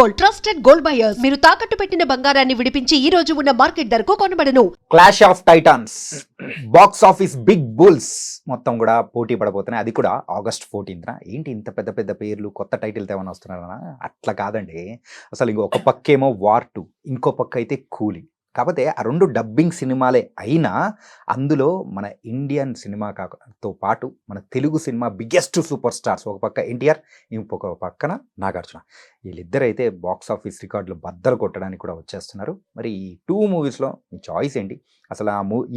Gold, trusted gold buyers. మీరు తాకట్టు పెట్టిన బంగారాన్ని విడిపించి ఈ రోజు ఉన్న మార్కెట్ ధరకు కొనబడను. Clash of titans box office big bulls మొత్తం కూడా పోటీ పడబోతున్నాయి. అది కూడా August 14th. ఏంటి ఇంత పెద్ద పెద్ద పేర్లు, కొత్త టైటిల్తో ఏమైనా వస్తున్నారా? అట్లా కాదండి. అసలు ఇంకొక పక్కేమో వార్ 2, ఇంకో పక్క అయితే కాకపోతే ఆ రెండు డబ్బింగ్ సినిమాలే అయినా అందులో మన ఇండియన్ సినిమా తో పాటు మన Telugu cinema biggest super stars, ఒక పక్క ఎన్టీఆర్, ఇంకొక పక్కన నాగార్జున, వీళ్ళిద్దరైతే బాక్స్ ఆఫీస్ రికార్డులు బద్దలు కొట్టడానికి కూడా వచ్చేస్తున్నారు. మరి ఈ 2 మూవీస్లో మీ చాయిస్ ఏంటి? అసలు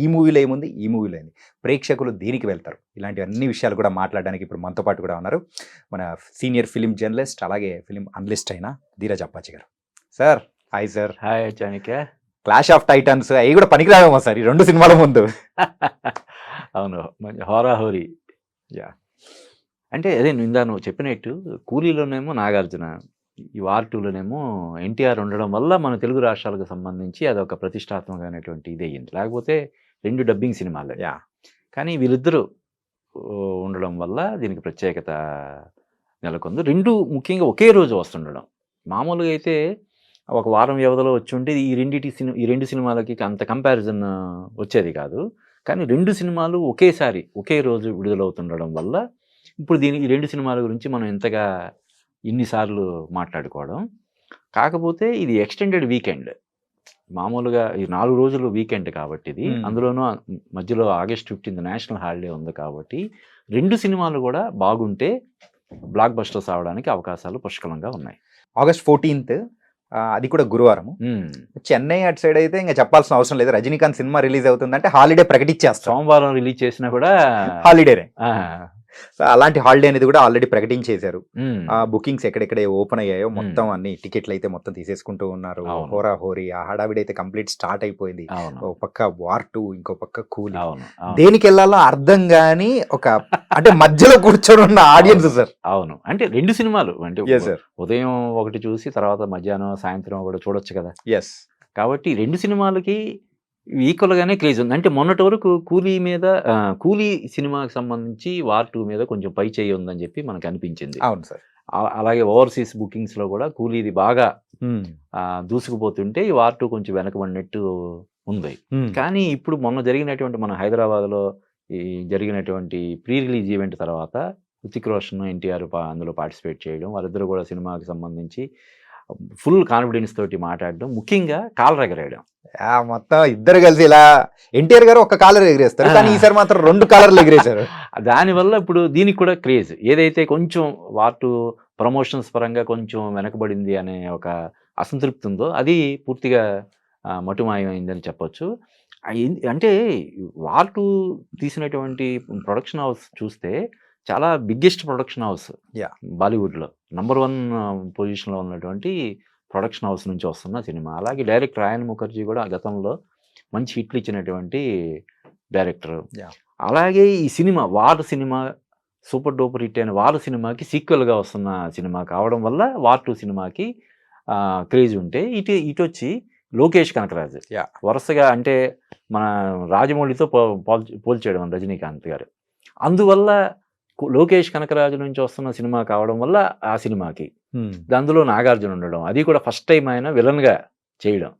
ఈ మూవీలో ఏముంది, ఈ మూవీలో ఏంది, ప్రేక్షకులు దేనికి వెళ్తారు? ఇలాంటి అన్ని విషయాలు కూడా మాట్లాడడానికి ఇప్పుడు మనతో పాటు కూడా ఉన్నారు మన సీనియర్ ఫిలిం జర్నలిస్ట్, అలాగే ఫిలిం అనలిస్ట్ అయిన ధీరజ్ అప్పాచి గారు. Sir hi. Sir hi Chanakya. Clash of Titans అవి కూడా పనికిరావేమో సార్ ఈ 2 సినిమాల ముందు. అవును, మంచి హోరాహోరీ. యా, అంటే అదే నువ్వు చెప్పినట్టు కూలీలోనేమో నాగార్జున, ఈ వార్ 2లోనేమో ఎన్టీఆర్ ఉండడం వల్ల మన తెలుగు రాష్ట్రాలకు సంబంధించి అదొక ప్రతిష్టాత్మకమైనటువంటి ఇది అయ్యింది. లేకపోతే 2 డబ్బింగ్ సినిమాలే. యా, కానీ వీళ్ళిద్దరూ ఉండడం వల్ల దీనికి ప్రత్యేకత నెలకొంది. 2 ముఖ్యంగా ఒకే రోజు వస్తుండడం. మామూలుగా అయితే ఒక వారం వ్యవధిలో వచ్చి ఉంటే ఈ 2 సినిమాలకి అంత కంపారిజన్ వచ్చేది కాదు. కానీ 2 సినిమాలు ఒకేసారి ఒకే రోజు విడుదలవుతుండడం వల్ల ఇప్పుడు ఈ 2 సినిమాల గురించి మనం ఎంతగా ఇన్నిసార్లు మాట్లాడుకోవడం. కాకపోతే ఇది ఎక్స్టెండెడ్ వీకెండ్. మామూలుగా ఈ 4 రోజులు వీకెండ్ కాబట్టి ఇది, అందులోనూ మధ్యలో August 15 నేషనల్ హాలిడే ఉంది కాబట్టి 2 సినిమాలు కూడా బాగుంటే బ్లాక్ బస్టర్స్ అవడానికి అవకాశాలు పుష్కలంగా ఉన్నాయి. August 14th అది కూడా గురువారం. చెన్నై అటు సైడ్ అయితే ఇంకా చెప్పాల్సిన అవసరం లేదు. రజనీకాంత్ సినిమా రిలీజ్ అవుతుందంటే హాలిడే ప్రకటించేస్తాం. సోమవారం రిలీజ్ చేసినా కూడా హాలిడేనే. అలాంటి హాలిడే అనేది కూడా ఆల్రెడీ ప్రకటించేశారు. బుకింగ్స్ ఎక్కడెక్కడ ఓపెన్ అయ్యాయో మొత్తం అన్ని టికెట్లు అయితే మొత్తం తీసేసుకుంటూ ఉన్నారు. హోరా హోరీ ఆ హడావిడి అయితే కంప్లీట్ స్టార్ట్ అయిపోయింది. ఒక పక్క వార్ 2, ఇంకో పక్క కూలీ. దేనికి వెళ్ళాలో అర్థం కాని ఒక అంటే మధ్యలో కూర్చొని ఉన్న ఆడియన్స్ సార్. అవును, అంటే 2 సినిమాలు అంటే ఉదయం ఒకటి చూసి తర్వాత మధ్యాహ్నం సాయంత్రం ఒకటి చూడొచ్చు కదా. ఎస్, కాబట్టి 2 సినిమాలకి ఈక్వల్గానే క్రేజ్ ఉంది. అంటే మొన్నటి వరకు కూలీ సినిమాకి సంబంధించి వార్ 2 మీద కొంచెం పై చేయి ఉందని చెప్పి మనకు అనిపించింది. అవును సార్. అలాగే ఓవర్సీస్ బుకింగ్స్ లో కూడా కూలీది బాగా దూసుకుపోతుంటే ఈ వార్ 2 కొంచెం వెనకబడినట్టు ఉంది. కానీ ఇప్పుడు మొన్న జరిగినటువంటి మన హైదరాబాద్లో ఈ జరిగినటువంటి ప్రీ రిలీజ్ ఈవెంట్ తర్వాత హృతిక్ రోషన్, ఎన్టీఆర్ అందులో పార్టిసిపేట్ చేయడం, వారిద్దరు కూడా సినిమాకి సంబంధించి ఫుల్ కాన్ఫిడెన్స్ తోటి మాట్లాడడం, ముఖ్యంగా కాలర్ ఎగరేయడం. మొత్తం ఇద్దరు కలిసి ఇలా ఎన్టీఆర్ గారు ఒక కాలర్ ఎగిరేస్తారు, కానీ ఈసారి మాత్రం 2 కాలర్లు ఎగిరేశారు. దానివల్ల ఇప్పుడు దీనికి కూడా క్రేజ్, ఏదైతే కొంచెం వార్ 2 ప్రమోషన్స్ పరంగా కొంచెం వెనకబడింది అనే ఒక అసంతృప్తి ఉందో అది పూర్తిగా మటుమాయమైందని చెప్పొచ్చు. అంటే వార్ 2 తీసినటువంటి ప్రొడక్షన్ హౌస్ చూస్తే చాలా బిగ్గెస్ట్ ప్రొడక్షన్ హౌస్ బాలీవుడ్లో, నంబర్ 1 పొజిషన్లో ఉన్నటువంటి ప్రొడక్షన్ హౌస్ నుంచి వస్తున్న సినిమా. అలాగే డైరెక్టర్ రాయన్ ముఖర్జీ కూడా గతంలో మంచి హిట్లు ఇచ్చినటువంటి డైరెక్టర్. అలాగే ఈ cinema war cinema super duper hit అయిన వార్ సినిమాకి సీక్వెల్గా వస్తున్న సినిమా కావడం వల్ల వార్ 2 సినిమాకి క్రేజ్ ఉంటే ఇటు వచ్చి లోకేష్ కనకరాజు వరుసగా అంటే మన రాజమౌళితో పోల్చేయడం రజనీకాంత్ గారు. అందువల్ల లోకేష్ కనకరాజు నుంచి వస్తున్న సినిమా కావడం వల్ల ఆ సినిమాకి అందులో నాగార్జున ఉండడం, అది కూడా ఫస్ట్ టైం ఆయన విలన్గా చేయడం.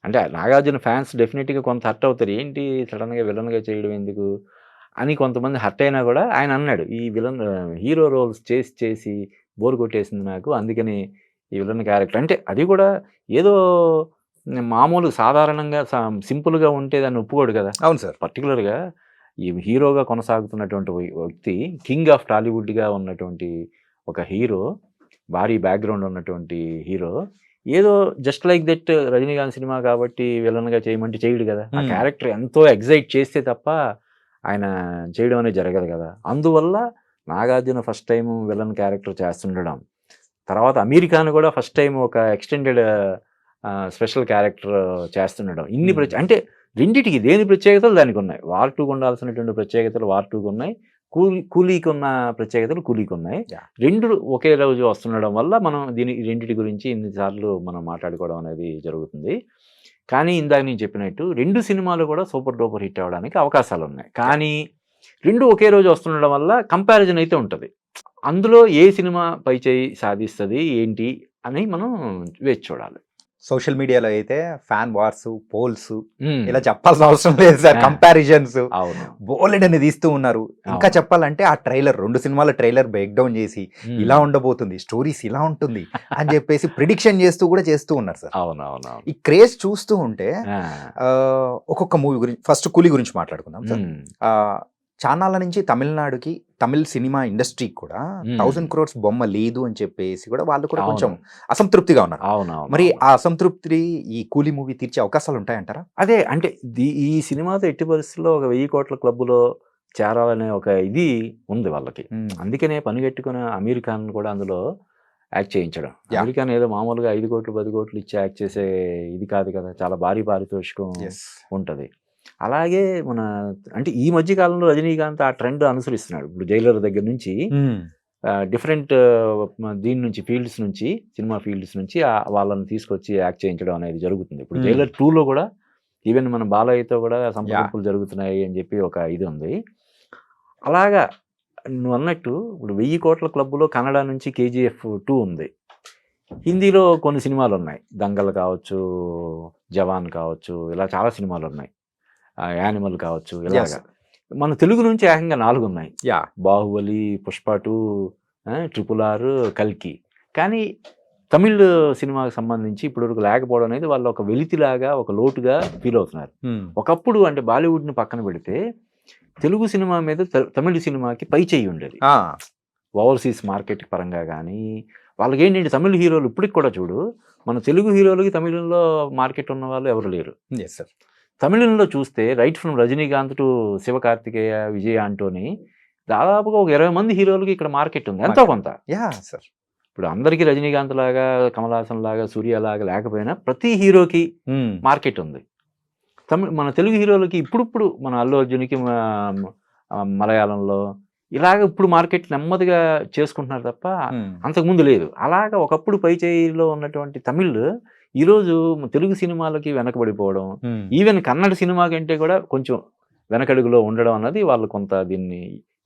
అంటే నాగార్జున ఫ్యాన్స్ డెఫినెట్గా కొంత హర్ట్ అవుతారు, ఏంటి సడన్గా విలన్గా చేయడం ఎందుకు అని కొంతమంది హర్ట్ అయినా కూడా ఆయన అన్నాడు, ఈ విలన్ హీరో రోల్స్ చేసి బోర్ కొట్టేసింది నాకు, అందుకని ఈ విలన్ క్యారెక్టర్. అంటే అది కూడా ఏదో మామూలు సాధారణంగా సింపుల్గా ఉంటే దాన్ని ఒప్పుకోడు కదా. అవును సార్. పర్టికులర్గా ఈ హీరోగా కొనసాగుతున్నటువంటి వ్యక్తి, కింగ్ ఆఫ్ టాలీవుడ్గా ఉన్నటువంటి ఒక హీరో, భారీ బ్యాక్గ్రౌండ్ ఉన్నటువంటి హీరో, ఏదో just like that Rajinikanth cinema కాబట్టి విలన్గా చేయమంటే చేయడు కదా. ఆ క్యారెక్టర్ ఎంతో ఎగ్జైట్ చేస్తే తప్ప ఆయన చేయడం అనేది జరగదు కదా. అందువల్ల Nagarjuna first time villain character చేస్తుండడం, తర్వాత అమీర్ ఖాన్ కూడా ఫస్ట్ టైం ఒక ఎక్స్టెండెడ్ స్పెషల్ క్యారెక్టర్ చేస్తుండడం, ఇన్ని అంటే రెండిటికి దేని ప్రత్యేకతలు దానికి ఉన్నాయి. వార్ 2కు ఉండాల్సినటువంటి ప్రత్యేకతలు వార్ 2కు ఉన్నాయి, కూలీకి ఉన్న ప్రత్యేకతలు కూలీకి ఉన్నాయి. 2 ఒకే రోజు వస్తుండడం వల్ల మనం రెండిటి గురించి ఇన్నిసార్లు మనం మాట్లాడుకోవడం అనేది జరుగుతుంది. కానీ ఇందాక నేను చెప్పినట్టు 2 సినిమాలు కూడా సూపర్ డూపర్ హిట్ అవ్వడానికి అవకాశాలు ఉన్నాయి. కానీ 2 ఒకే రోజు వస్తుండడం వల్ల కంపారిజన్ అయితే ఉంటుంది. అందులో ఏ సినిమా పై చేయి సాధిస్తుంది ఏంటి అని మనం వేచి చూడాలి. సోషల్ మీడియాలో అయితే ఫ్యాన్ వార్స్, పోల్స్ ఉమ్, ఇలా చెప్పాల్సిన అవసరం లేదు సార్. ఆ. కంపారిజన్స్ అవును. బోలెడని తీస్తూ ఉన్నారు. ఇంకా అవును. చెప్పాలంటే ఆ ట్రైలర్ 2 సినిమాల ట్రైలర్ బ్రేక్ డౌన్ చేసి ఉమ్, ఇలా ఉండబోతుంది, స్టోరీస్ ఇలా ఉంటుంది అని చెప్పేసి ప్రిడిక్షన్ చేస్తూ కూడా చేస్తూ ఉన్నారు సార్. అవును అవును అవును. ఈ క్రేజ్ చూస్తూ ఉంటే ఆ, ఒక్కొక్క మూవీ గురించి ఫస్ట్ కూలీ గురించి మాట్లాడుకుందాం సార్. ఉమ్, చానాళ్ళ నుంచి తమిళనాడుకి, తమిళ్ సినిమా ఇండస్ట్రీకి కూడా 1000 crores బొమ్మ లేదు అని చెప్పేసి కూడా వాళ్ళు కూడా అవును. కొంచెం అసంతృప్తిగా ఉన్నారు. అవును అవును. మరి ఆ అసంతృప్తి ఈ కూలీ మూవీ తీర్చే అవకాశాలు ఉంటాయంటారా? అదే అంటే ఈ సినిమాతో ఎట్టి పరిస్థితుల్లో ఒక 1000 కోట్ల క్లబ్లో చేరాలనే ఒక ఇది ఉంది వాళ్ళకి. అందుకనే పనిగట్టుకున్న అమీర్ ఖాన్ కూడా అందులో యాక్ట్ చేయించడం. Yeah. అమీర్ ఖాన్ ఏదో మామూలుగా 5 కోట్లు 10 కోట్లు ఇచ్చి యాక్ట్ చేసే ఇది కాదు కదా, చాలా భారీ పారితోషికం ఉంటుంది. అలాగే మన అంటే ఈ మధ్య కాలంలో రజనీకాంత్ ఆ ట్రెండ్ అనుసరిస్తున్నాడు. ఇప్పుడు జైలర్ దగ్గర నుంచి డిఫరెంట్ దీని నుంచి ఫీల్డ్స్ నుంచి, సినిమా ఫీల్డ్స్ నుంచి వాళ్ళని తీసుకొచ్చి యాక్ట్ చేయించడం అనేది జరుగుతుంది. ఇప్పుడు జైలర్ 2లో కూడా ఈవెన్ మన బాలయ్యతో కూడా సంప్రదింపులు జరుగుతున్నాయి అని చెప్పి ఒక ఇది ఉంది. అలాగా నువ్వు అన్నట్టు ఇప్పుడు 1000 కోట్ల క్లబ్లో కన్నడ నుంచి KGF 2 ఉంది. హిందీలో కొన్ని సినిమాలు ఉన్నాయి, దంగల్ కావచ్చు, జవాన్ కావచ్చు, ఇలా చాలా సినిమాలు ఉన్నాయి, యానిమల్ కావచ్చు, ఇలాగా. మన తెలుగు నుంచి ఏకంగా 4 ఉన్నాయి, బాహుబలి, పుష్ప 2, RRR, కల్కి. కానీ తమిళ్ సినిమాకి సంబంధించి ఇప్పటివరకు లేకపోవడం అనేది వాళ్ళు ఒక వెలితిలాగా, ఒక లోటుగా ఫీల్ అవుతున్నారు. ఒకప్పుడు అంటే బాలీవుడ్ని పక్కన పెడితే తెలుగు సినిమా మీద తమిళ సినిమాకి పై చెయ్యి ఉండేది. ఓవర్సీస్ మార్కెట్ పరంగా కానీ వాళ్ళకి ఏంటంటే తమిళ హీరోలు ఇప్పటికి కూడా చూడు, మన తెలుగు హీరోలకి తమిళంలో మార్కెట్ ఉన్న వాళ్ళు ఎవరు లేరు. తమిళంలో చూస్తే right from Rajinikanth to Sivakarthikeya, Vijay Antony, దాదాపుగా ఒక 20 మంది హీరోలకి ఇక్కడ మార్కెట్ ఉంది, ఎంతో కొంత. ఇప్పుడు అందరికీ రజనీకాంత్ లాగా, కమల్ హాసన్ లాగా, సూర్య లాగా లేకపోయినా ప్రతి హీరోకి మార్కెట్ ఉంది. మన తెలుగు హీరోలకి ఇప్పుడు మన అల్లు అర్జున్కి మలయాళంలో ఇలాగ ఇప్పుడు మార్కెట్ నెమ్మదిగా చేసుకుంటున్నారు తప్ప అంతకుముందు లేదు. అలాగా ఒకప్పుడు పై చేయిలో ఉన్నటువంటి తమిళ్ ఈరోజు తెలుగు సినిమాలకి వెనకబడిపోవడం, ఈవెన్ కన్నడ సినిమా కంటే కూడా కొంచెం వెనకడుగులో ఉండడం అన్నది వాళ్ళు కొంత దీన్ని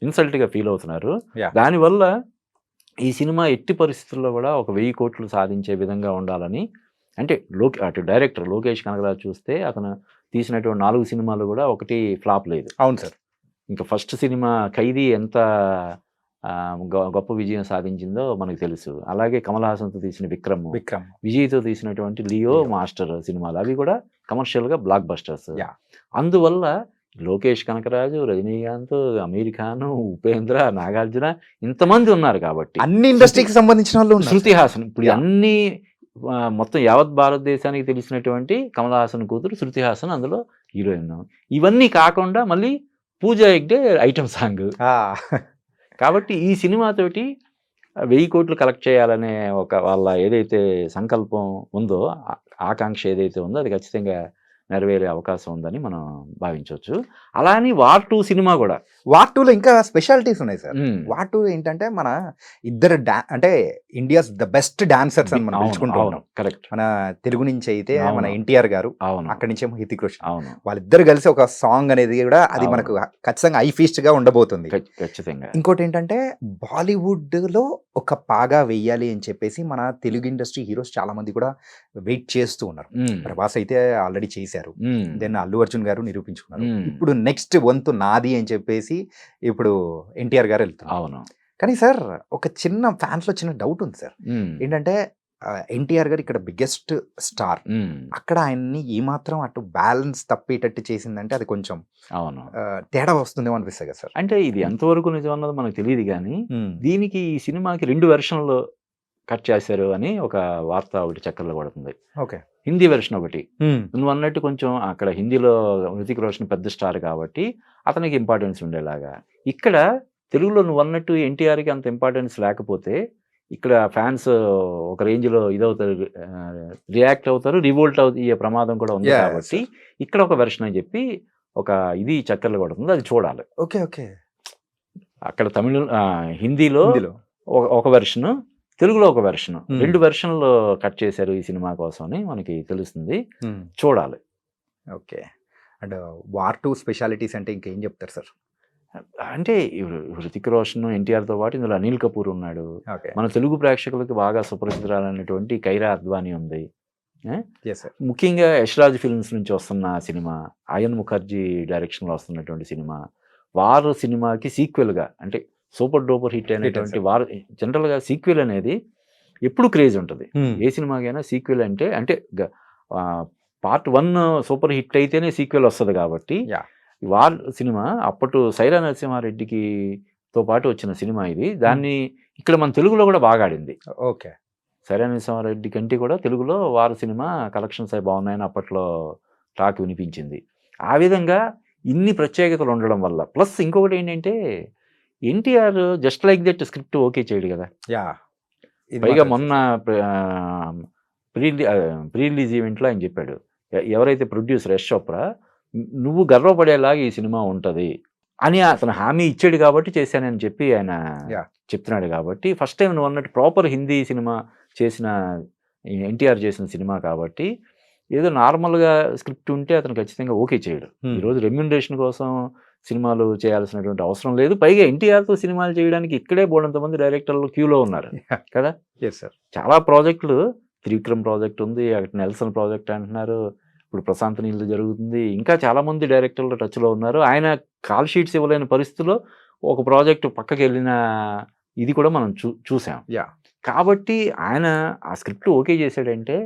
ఇన్సల్ట్గా ఫీల్ అవుతున్నారు. దానివల్ల ఈ సినిమా ఎట్టి పరిస్థితుల్లో కూడా ఒక 1000 కోట్లు సాధించే విధంగా ఉండాలని, అంటే అటు డైరెక్టర్ లోకేష్ కనగరాజు చూస్తే అతను తీసినటువంటి 4 సినిమాలు కూడా ఒకటి ఫ్లాప్ లేదు. అవును సార్. ఇంకా ఫస్ట్ సినిమా ఖైదీ ఎంత గొప్ప విజయం సాధించిందో మనకు తెలుసు. అలాగే కమల్ హాసన్తో తీసిన విక్రమ్, విజయ్తో తీసినటువంటి లియో, మాస్టర్ సినిమాలు అవి కూడా కమర్షియల్గా బ్లాక్ బస్టర్స్. అందువల్ల లోకేష్ కనకరాజు, రజనీకాంత్, అమీర్ ఖాన్, ఉపేంద్ర, నాగార్జున ఇంతమంది ఉన్నారు కాబట్టి అన్ని ఇండస్ట్రీకి సంబంధించిన వాళ్ళు, శృతి హాసన్ ఇప్పుడు అన్ని మొత్తం యావత్ భారతదేశానికి తెలిసినటువంటి కమల్ హాసన్ కూతురు శృతి హాసన్ అందులో హీరోయిన్. ఇవన్నీ కాకుండా మళ్ళీ పూజా హెగ్డే ఐటమ్ సాంగ్. కాబట్టి ఈ సినిమాతోటి 1000 కోట్లు కలెక్ట్ చేయాలనే ఒక వాళ్ళ ఏదైతే సంకల్పం ఉందో, ఆకాంక్ష ఏదైతే ఉందో అది ఖచ్చితంగా నెరవేరే అవకాశం ఉందని మనం భావించవచ్చు. అలా అని వార్ 2 సినిమా కూడా, వార్ 2లో ఇంకా స్పెషాలిటీస్ ఉన్నాయి సార్. వార్ 2 ఏంటంటే మన ఇద్దరు అంటే ఇండియాస్ ద బెస్ట్ డాన్సర్స్ అని మనం పిలుచుకుంటూ ఉన్నాం. కరెక్ట్. మన తెలుగు నుంచి అయితే మన NTR గారు, అక్కడి నుంచి ఏమో హృతిక్ రోషన్, వాళ్ళిద్దరు కలిసి ఒక సాంగ్ అనేది కూడా అది మనకు ఖచ్చితంగా ఐ ఫీస్ట్ గా ఉండబోతుంది. ఖచ్చితంగా. ఇంకోటి ఏంటంటే బాలీవుడ్ లో ఒక పాగా వెయ్యాలి అని చెప్పేసి మన తెలుగు ఇండస్ట్రీ హీరోస్ చాలా మంది కూడా వెయిట్ చేస్తూ ఉన్నారు. ప్రభాస్ అయితే ఆల్రెడీ చేశారు, దెన్ అల్లు అర్జున్ గారు నిరూపించుకున్నారు. ఇప్పుడు నెక్స్ట్ వంతు నాది అని చెప్పేసి ఇప్పుడు NTR గారు వెళ్తున్నారు. అవును. కానీ సార్ ఒక చిన్న ఫ్యాన్స్ లో చిన్న డౌట్ ఉంది సార్. ఏంటంటే NTR గారు ఇక్కడ బిగ్గెస్ట్ స్టార్, అక్కడ ఆయన్ని ఏమాత్రం అటు బ్యాలెన్స్ తప్పేటట్టు చేసిందంటే అది కొంచెం తేడా వస్తుందేమో అనిపిస్తుంది కదా సార్. అంటే ఇది ఎంతవరకు నిజం అన్నది మనకు తెలియదు, కానీ దీనికి ఈ సినిమాకి 2 వెర్షన్లు కట్ చేశారు అని ఒక వార్త ఒకటి చక్కర్లో పడుతుంది. హిందీ వెర్షన్ ఒకటి, నువ్వు అన్నట్టు కొంచెం అక్కడ హిందీలో హృతిక్ రోషన్ పెద్ద స్టార్ కాబట్టి అతనికి ఇంపార్టెన్స్ ఉండేలాగా, ఇక్కడ తెలుగులో నువ్వు అన్నట్టు NTRకి అంత ఇంపార్టెన్స్ లేకపోతే ఇక్కడ ఫ్యాన్స్ ఒక రేంజ్లో ఇదవుతారు, రియాక్ట్ అవుతారు, రివోల్ట్ అయ్యే ప్రమాదం కూడా ఉంది. కాబట్టి ఇక్కడ ఒక వెర్షన్ అని చెప్పి ఒక ఇది చక్కర్లు పడుతుంది, అది చూడాలి. అక్కడ హిందీలో ఒక వెర్షన్, తెలుగులో ఒక వెర్షన్, 2 వెర్షన్లు కట్ చేశారు ఈ సినిమా కోసం అని మనకి తెలుస్తుంది, చూడాలి. అండ్ వార్ 2 స్పెషాలిటీస్ అంటే ఇంకేం చెప్తారు సార్? అంటే ఇప్పుడు హృతిక్ రోషన్, ఎన్టీఆర్‌తో పాటు ఇందులో అనిల్ కపూర్ ఉన్నాడు. ఓకే. మన తెలుగు ప్రేక్షకులకి బాగా సుపరిచితురాలైనటువంటి కైరా అద్వానీ ఉంది. ఆ! Yes sir. ముఖ్యంగా యష్‌రాజ్ ఫిల్మ్స్ నుంచి వస్తున్న సినిమా, అయన్ ముఖర్జీ డైరెక్షన్‌లో వస్తున్నటువంటి సినిమా. 'వార్' సినిమాకి సీక్వెల్‌గా అంటే సూపర్ డూపర్ హిట్ అయినటువంటి సార్. 'వార్' జనరల్‌గా సీక్వెల్ అనేది ఎప్పుడు క్రేజ్ ఉంటది. హ్మ్. ఏ సినిమాకైనా సీక్వెల్ అంటే పార్ట్ 1 సూపర్ హిట్ అయితేనే సీక్వెల్ వస్తది కాబట్టి యాహ్! ఈ 'వార్' సినిమా అప్పటు సైరా నరసింహారెడ్డికి తో పాటు వచ్చిన సినిమా ఇది. దాన్ని ఇక్కడ మన తెలుగులో కూడా బాగా ఆడింది. ఓకే. సైరా నరసింహారెడ్డి కంటే కూడా తెలుగులో 'వార్' సినిమా కలెక్షన్స్ అవి బాగున్నాయని అప్పట్లో టాక్ వినిపించింది. ఆ విధంగా ఇన్ని ప్రత్యేకతలు ఉండడం వల్ల ప్లస్ ఇంకొకటి ఏంటంటే NTR just like that script okay చేయడు కదా. యాహ్! ఇది పైగా మాత్రం మొన్న ప్రీ రిలీజ్ ఈవెంట్లో ఆయన చెప్పాడు. ఎవరైతే ప్రొడ్యూసర్ యష్ చోప్రా, నువ్వు గర్వపడేలాగా ఈ సినిమా ఉంటది అని అతను హామీ ఇచ్చాడు కాబట్టి చేశానని చెప్పి ఆయన Yeah. చెప్తున్నాడు కాబట్టి ఫస్ట్ టైం నువ్వు అన్నట్టు ప్రాపర్ హిందీ సినిమా చేసిన ఎన్టీఆర్ చేసిన సినిమా కాబట్టి ఏదో నార్మల్గా స్క్రిప్ట్ ఉంటే అతను ఖచ్చితంగా ఓకే చేయడు. ఈరోజు రెమ్యూనరేషన్ కోసం సినిమాలు చేయాల్సినటువంటి అవసరం లేదు. పైగా ఎన్టీఆర్తో సినిమాలు చేయడానికి ఇక్కడే బోడంత మంది డైరెక్టర్లు క్యూలో ఉన్నారు Yeah. కదా. Yes, sir. చాలా ప్రాజెక్టులు, త్రివిక్రమ్ ప్రాజెక్ట్ ఉంది, అక్కడ నెల్సన్ ప్రాజెక్ట్ అంటున్నారు, ఇప్పుడు ప్రశాంత్ నీళ్ళు జరుగుతుంది, ఇంకా చాలామంది డైరెక్టర్లు టచ్లో ఉన్నారు. ఆయన కాల్ షీట్స్ ఇవ్వలేని పరిస్థితిలో ఒక ప్రాజెక్టు పక్కకి వెళ్ళిన ఇది కూడా మనం చూసాం. Yeah. కాబట్టి ఆయన ఆ స్క్రిప్ట్ ఓకే చేశాడంటే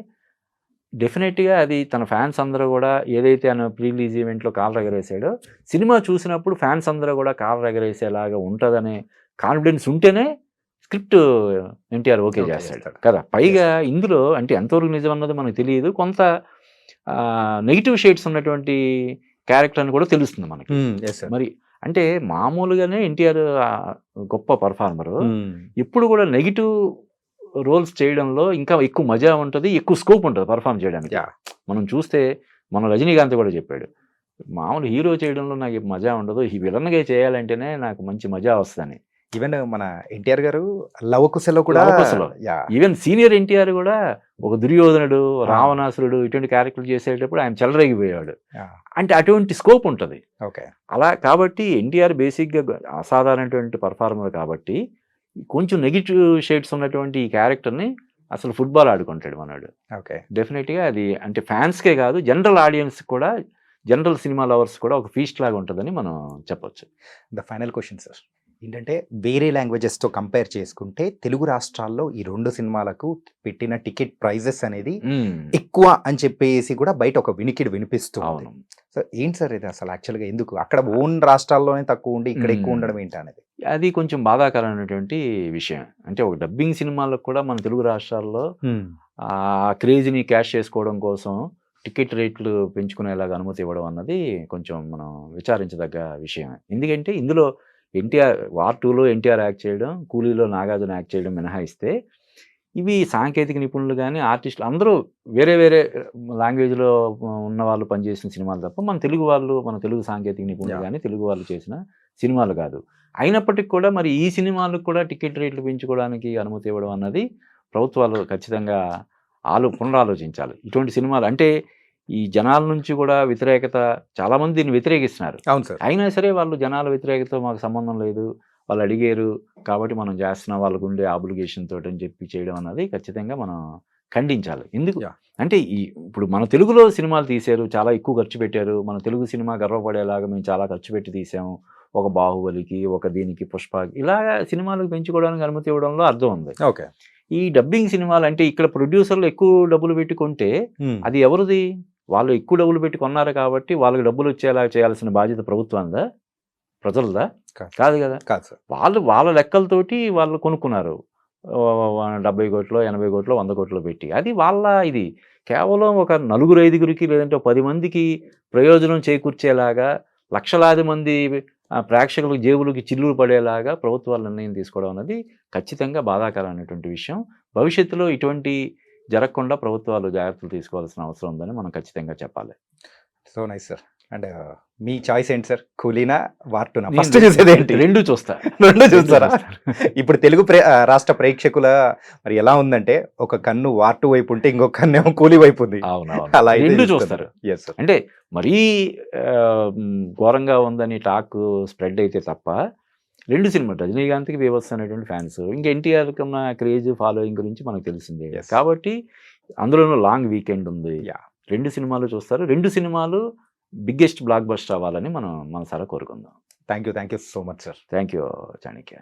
డెఫినెట్గా అది తన ఫ్యాన్స్ అందరూ కూడా ఏదైతే ఆయన ప్రీ రిలీజ్ ఈవెంట్లో కాలు ఎగరేసాడో సినిమా చూసినప్పుడు ఫ్యాన్స్ అందరూ కూడా కాలు ఎగరేసేలాగా ఉంటుందనే కాన్ఫిడెన్స్ ఉంటేనే స్క్రిప్ట్ ఎన్టీఆర్ ఓకే Okay చేస్తాడు చేస్తాడు. కదా. పైగా ఇందులో అంటే ఎంతవరకు నిజం అన్నది మనకు తెలియదు, కొంత నెగిటివ్ షేడ్స్ ఉన్నటువంటి క్యారెక్టర్ అని కూడా తెలుస్తుంది మనకి. Yes, sir. మరి అంటే మామూలుగానే ఎన్టీఆర్ గొప్ప పర్ఫార్మరు, Hmm. ఇప్పుడు కూడా నెగిటివ్ రోల్స్ చేయడంలో ఇంకా ఎక్కువ మజా ఉంటుంది, ఎక్కువ స్కోప్ ఉంటుంది పర్ఫామ్ చేయడానికి. Yeah. మనం చూస్తే మన రజనీకాంత్ కూడా చెప్పాడు, మామూలు హీరో చేయడంలో నాకు మజా ఉండదు, ఈ విలన్గా చేయాలంటేనే నాకు మంచి మజా వస్తుందని. ఈవెన్ మన ఎన్టీఆర్ గారు లవకుశలో కూడా లవకుశలో. Yeah. ఈవెన్ సీనియర్ ఎన్టీఆర్ కూడా ఒక దుర్యోధనుడు, రావణాసురుడు ఇటువంటి క్యారెక్టర్లు చేసేటప్పుడు ఆయన చెలరేగిపోయాడు. Yeah. అంటే అటువంటి స్కోప్ ఉంటుంది Okay. అలా. కాబట్టి ఎన్టీఆర్ బేసిక్గా అసాధారణటువంటి పర్ఫార్మర్ కాబట్టి కొంచెం నెగిటివ్ షేడ్స్ ఉన్నటువంటి ఈ క్యారెక్టర్ని అసలు ఫుట్బాల్ ఆడుకుంటాడు మనోడు. Okay. డెఫినెట్గా అది అంటే ఫ్యాన్స్కే కాదు జనరల్ ఆడియన్స్ కూడా, జనరల్ సినిమా లవర్స్ కూడా ఒక ఫీస్ట్ లాగా ఉంటుందని మనం చెప్పొచ్చు. ద ఫైనల్ క్వశ్చన్ సార్ ఏంటంటే, వేరే లాంగ్వేజెస్తో కంపేర్ చేసుకుంటే తెలుగు రాష్ట్రాల్లో ఈ 2 సినిమాలకు పెట్టిన టికెట్ ప్రైజెస్ అనేది ఎక్కువ అని చెప్పేసి కూడా బయట ఒక వినికిడి వినిపిస్తుంది. అవును. సో ఏంటి సార్ ఇది అసలు యాక్చువల్గా ఎందుకు అక్కడ ఓన్ రాష్ట్రాల్లోనే తక్కువ ఉండి ఇక్కడ ఎక్కువ ఉండడం ఏంటి అనేది? అది కొంచెం బాధాకరమైనటువంటి విషయం. అంటే ఒక డబ్బింగ్ సినిమాలకు కూడా మన తెలుగు రాష్ట్రాల్లో ఆ క్రేజ్ని క్యాష్ చేసుకోవడం కోసం టికెట్ రేట్లు పెంచుకునేలాగా అనుమతి ఇవ్వడం అన్నది కొంచెం మనం విచారించదగ్గ విషయం. ఎందుకంటే ఇందులో ఎన్టీఆర్ వార్ 2లో ఎన్టీఆర్ యాక్ట్ చేయడం, కూలీలో నాగార్జున యాక్ట్ చేయడం మినహాయిస్తే ఇవి సాంకేతిక నిపుణులు కానీ ఆర్టిస్టులు అందరూ వేరే వేరే లాంగ్వేజ్లో ఉన్న వాళ్ళు పనిచేసిన సినిమాలు తప్ప మన తెలుగు వాళ్ళు, మన తెలుగు సాంకేతిక నిపుణులు కానీ తెలుగు వాళ్ళు చేసిన సినిమాలు కాదు. అయినప్పటికీ కూడా మరి ఈ సినిమాలకు కూడా టికెట్ రేట్లు పెంచుకోవడానికి అనుమతి ఇవ్వడం అన్నది ప్రభుత్వాలు ఖచ్చితంగా పునరాలోచించాలి. ఇటువంటి సినిమాలు అంటే ఈ జనాల నుంచి కూడా వ్యతిరేకత, చాలామంది దీన్ని వ్యతిరేకిస్తున్నారు. అవును సార్. అయినా సరే వాళ్ళు జనాల వ్యతిరేకతతో మాకు సంబంధం లేదు, వాళ్ళు అడిగారు కాబట్టి మనం చేస్తున్నాం, వాళ్ళకు ఉండే ఆబ్లిగేషన్ తోటి అని చెప్పి చేయడం అన్నది ఖచ్చితంగా మనం ఖండించాలి. ఎందుకు అంటే ఇప్పుడు మన తెలుగులో సినిమాలు తీశారు, చాలా ఎక్కువ ఖర్చు పెట్టారు, మన తెలుగు సినిమా గర్వపడేలాగా మేము చాలా ఖర్చు పెట్టి తీసాము, ఒక బాహుబలికి, ఒక దీనికి, పుష్పకి, ఇలా సినిమాలకు పెంచుకోవడానికి అనుమతి ఇవ్వడంలో అర్థం ఉంది. ఓకే. ఈ డబ్బింగ్ సినిమాలు అంటే ఇక్కడ ప్రొడ్యూసర్లు ఎక్కువ డబ్బులు పెట్టి కొంటే అది ఎవరిది? వాళ్ళు ఎక్కువ డబ్బులు పెట్టి కొన్నారు కాబట్టి వాళ్ళకి డబ్బులు వచ్చేలా చేయాల్సిన బాధ్యత ప్రభుత్వందా, ప్రజలదా? కాదు కదా. కాదు సార్. వాళ్ళు వాళ్ళ లెక్కలతోటి వాళ్ళు కొనుక్కున్నారు 70 కోట్లు, 80 కోట్లు, 100 కోట్లు పెట్టి. అది వాళ్ళ ఇది కేవలం ఒక 4-5 లేదంటే 10 మందికి ప్రయోజనం చేకూర్చేలాగా లక్షలాది మంది ప్రేక్షకులకు జేబులకి చిల్లులు పడేలాగా ప్రభుత్వాలు నిర్ణయం తీసుకోవడం అనేది ఖచ్చితంగా బాధాకరమైనటువంటి విషయం. భవిష్యత్తులో ఇటువంటి జరగకుండా ప్రభుత్వాలు జాగ్రత్తలు తీసుకోవాల్సిన అవసరం ఉందని మనం ఖచ్చితంగా చెప్పాలి. So nice sir. And me choice ఏంటి సార్, కూలీనా వార్టునా? నేను ఫస్ట్ చూసేది ఏంటి? రెండు చూస్తా. రెండు చూస్తారా? చూస్తాను. ఇప్పుడు తెలుగు రాష్ట్ర ప్రేక్షకుల మరి ఎలా ఉందంటే, ఒక కన్ను వార్టు వైపు ఉంటే ఇంకొక కన్ను ఏమో కూలీ వైపు ఉంది. అవునవును. అలా అయితే రెండు చూస్తారు. చూస్తారు. Yes sir. అంటే మరీ ఘోరంగా ఉందని టాక్ స్ప్రెడ్ అయితే తప్ప 2 సినిమాలు రజనీకాంత్కి బీభత్స అనేటువంటి ఫ్యాన్స్, ఇంకా ఎన్టీఆర్కి ఉన్న క్రేజ్ ఫాలోయింగ్ గురించి మనకు తెలిసిందే. Yes. కాబట్టి అందులోనూ లాంగ్ వీకెండ్ ఉంది. Yeah. 2 సినిమాలు చూస్తారు. 2 సినిమాలు బిగ్గెస్ట్ బ్లాక్ బస్టర్ అవ్వాలని మనం మనసారా కోరుకుందాం. Thank you so much sir. Thank you Chanakya.